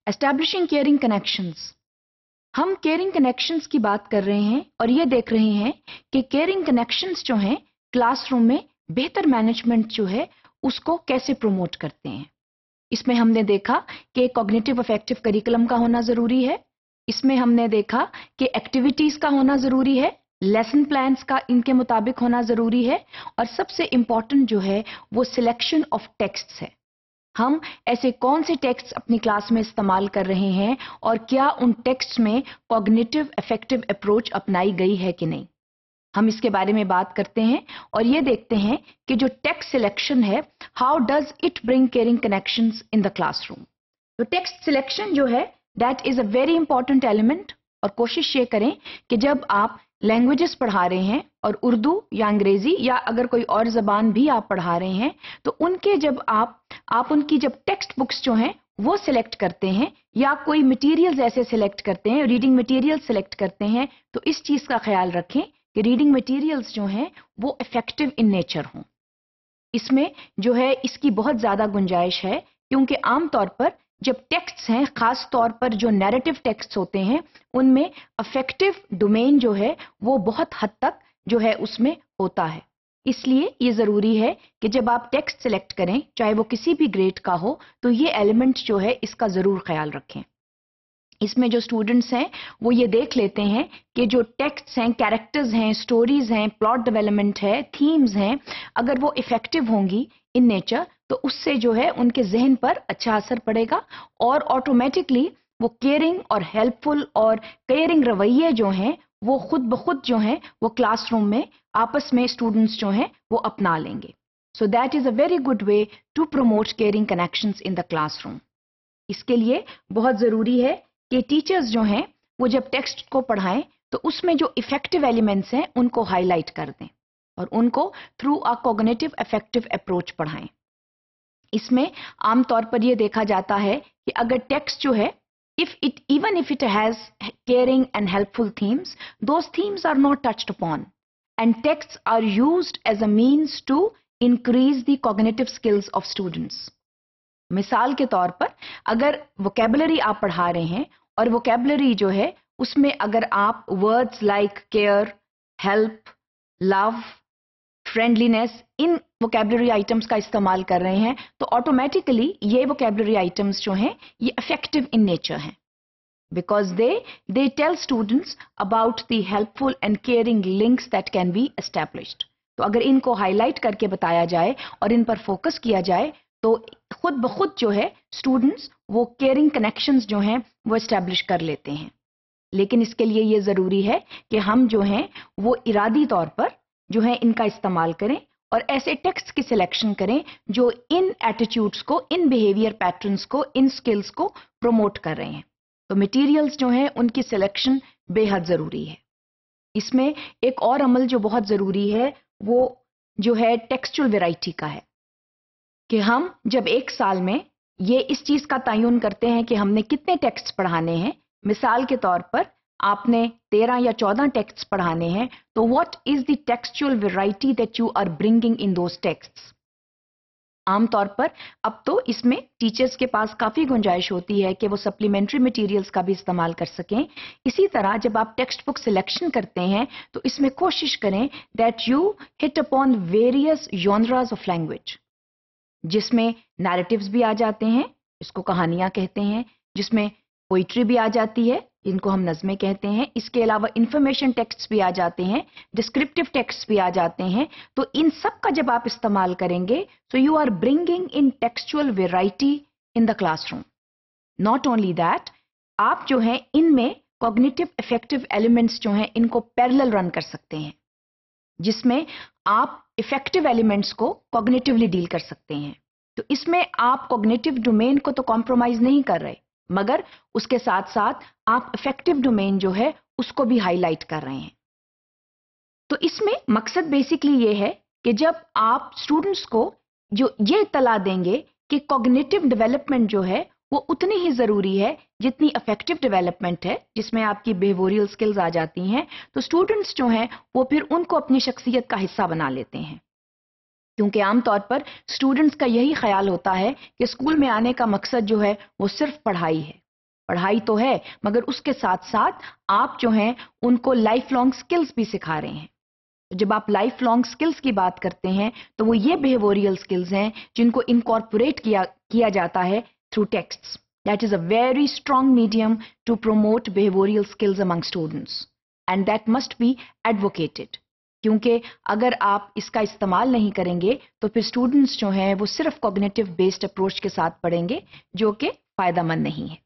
Establishing caring connections. हम caring connections की बात कर रहे हैं और ये देख रहे हैं कि केयरिंग कनेक्शंस जो हैं क्लासरूम में बेहतर मैनेजमेंट जो है उसको कैसे प्रमोट करते हैं। इसमें हमने देखा कि कॉग्निटिव अफेक्टिव करिकुलम का होना जरूरी है। इसमें हमने देखा कि एक्टिविटीज का होना जरूरी है, लेसन प्लान्स का इनके मुताबिक होना जरूरी है, और सबसे इंपॉर्टेंट जो है वो सिलेक्शन ऑफ टेक्स्ट्स है। हम ऐसे कौन से टेक्स्ट्स अपनी क्लास में इस्तेमाल कर रहे हैं और क्या उन टेक्स्ट्स में कॉग्निटिव अफेक्टिव अप्रोच अपनाई गई है कि नहीं, हम इसके बारे में बात करते हैं और ये देखते हैं कि जो टेक्स्ट सिलेक्शन है, how does it bring caring connections in the classroom. तो टेक्स्ट सिलेक्शन जो है that is a very important element, और कोशिश ये करें कि जब आप लैंग्वेजेस पढ़ा रहे हैं और उर्दू या अंग्रेजी या अगर कोई और जबान भी आप पढ़ा रहे हैं तो उनके जब आप उनकी जब टेक्स्ट बुक्स जो हैं वो सिलेक्ट करते हैं या कोई मटेरियल्स ऐसे सिलेक्ट करते हैं, रीडिंग मटेरियल सिलेक्ट करते हैं, तो इस चीज का ख्याल रखें कि रीडिंग मटेरियल्स जो हैं वो इफेक्टिव इन नेचर हों। इसमें जो है इसकी बहुत ज्यादा गुंजाइश है, क्योंकि आमतौर पर जब टेक्स्ट्स हैं, खास तौर पर जो नैरेटिव टेक्स्ट्स होते हैं, उनमें अफेक्टिव डोमेन जो है वो बहुत हद तक जो है उसमें होता है। इसलिए ये जरूरी है कि जब आप टेक्स्ट सिलेक्ट करें, चाहे वो किसी भी ग्रेड का हो, तो ये एलिमेंट जो है इसका जरूर ख्याल रखें। इसमें जो स्टूडेंट्स हैं वो ये देख लेते हैं कि जो टेक्स्ट्स हैं, कैरेक्टर्स हैं, स्टोरीज हैं, प्लॉट डेवलपमेंट है, थीम्स हैं, अगर वो इफेक्टिव होंगी इन नेचर तो उससे जो है उनके जहन पर अच्छा असर पड़ेगा और ऑटोमेटिकली वो केयरिंग और हेल्पफुल और केयरिंग रवैये जो हैं वो खुद ब खुद जो हैं वो क्लासरूम में आपस में स्टूडेंट्स जो हैं वो अपना लेंगे। So that is a very good way to promote caring connections in the classroom. इसके लिए बहुत जरूरी है कि टीचर्स जो हैं वो जब टेक्स्ट को पढ़ाएं तो उसमें जो इफेक्टिव एलिमेंट्स हैं उनको हाईलाइट कर दें और उनको through a cognitive effective approach पढ़ाएं। इसमें आमतौर पर यह देखा जाता है कि अगर टेक्स्ट जो है even if it has caring and helpful themes, those themes are not touched upon, and texts are used as a means to increase the cognitive skills of students. मिसाल के तौर पर अगर वोकैबुलरी आप पढ़ा रहे हैं और वोकैबुलरी जो है उसमें अगर आप words like care, help, love, friendliness, इन वोकैबुलरी आइटम्स का इस्तेमाल कर रहे हैं तो ऑटोमेटिकली ये वोकैबुलरी आइटम्स जो हैं ये इफेक्टिव इन नेचर हैं, because they tell students about the helpful and caring links that can be established. तो अगर इनको हाईलाइट करके बताया जाए और इन पर फोकस किया जाए तो खुद ब खुद जो है स्टूडेंट्स वो केयरिंग कनेक्शंस जो हैं वो एस्टैब्लिश कर लेते हैं। लेकिन इसके लिए ये जरूरी है कि हम जो हैं वो इरादी तौर पर जो है इनका इस्तेमाल करें और ऐसे टेक्स्ट की सिलेक्शन करें जो इन एटीट्यूड्स को, इन बिहेवियर पैटर्न्स को, इन स्किल्स को प्रमोट कर रहे हैं। तो मटेरियल्स जो हैं उनकी सिलेक्शन बेहद जरूरी है। इसमें एक और अमल जो बहुत जरूरी है वो जो है टेक्सचुअल वैरायटी का है कि हम जब एक साल में ये इस चीज का तयन करते हैं कि हमने कितने टेक्स्ट पढ़ाने हैं। मिसाल के तौर पर आपने 13 या 14 टेक्स्ट्स पढ़ाने हैं, तो what is the textual variety that you are bringing in those texts. आमतौर पर अब तो इसमें टीचर्स के पास काफी गुंजाइश होती है कि वो सप्लीमेंट्री मटेरियल्स का भी इस्तेमाल कर सकें। इसी तरह जब आप टेक्स्ट बुक सिलेक्शन करते हैं तो इसमें कोशिश करें that you hit upon various genres of language, जिसमें नैरेटिव्स भी आ जाते हैं, इसको कहानियां कहते हैं, जिसमें पोइट्री भी आ जाती है, इनको हम नज़में कहते हैं। इसके अलावा इंफॉर्मेशन टेक्स्ट्स भी आ जाते हैं, डिस्क्रिप्टिव टेक्स्ट्स भी आ जाते हैं। तो इन सब का जब आप इस्तेमाल करेंगे so you are bringing in textual variety in the classroom. Not only that, आप जो है इनमें कॉग्निटिव इफेक्टिव एलिमेंट्स जो हैं इनको पैरेलल रन कर सकते हैं, जिसमें आप इफेक्टिव एलिमेंट्स को कॉग्निटिवली डील कर सकते हैं। तो इसमें आप कॉग्निटिव डोमेन को तो कॉम्प्रोमाइज नहीं कर रहे, मगर उसके साथ साथ आप इफेक्टिव डोमेन जो है उसको भी हाईलाइट कर रहे हैं। तो इसमें मकसद बेसिकली ये है कि जब आप स्टूडेंट्स को जो ये इत्तला देंगे कि कॉग्निटिव डेवलपमेंट जो है वो उतनी ही जरूरी है जितनी इफेक्टिव डेवलपमेंट है, जिसमें आपकी बिहेवियरल स्किल्स आ जाती हैं, तो स्टूडेंट्स जो हैं वो फिर उनको अपनी शख्सियत का हिस्सा बना लेते हैं। क्योंकि आमतौर पर स्टूडेंट्स का यही ख्याल होता है कि स्कूल में आने का मकसद जो है वो सिर्फ पढ़ाई है, پڑھائی تو ہے مگر اس کے ساتھ ساتھ آپ جو ہیں ان کو لائف لانگ سکلز بھی سکھا رہے ہیں. جب آپ لائف لانگ سکلز کی بات کرتے ہیں تو وہ یہ بیہیویئرل سکلز ہیں جن کو انکارپوریٹ کیا جاتا ہے through texts. That is a very strong medium to promote behavioural skills among students and that must be advocated. کیونکہ اگر آپ اس کا استعمال نہیں کریں گے تو پھر اسٹوڈنٹس جو ہیں وہ صرف کوگنیٹو بیسڈ اپروچ کے ساتھ پڑھیں گے جو کہ فائدہ مند نہیں ہے.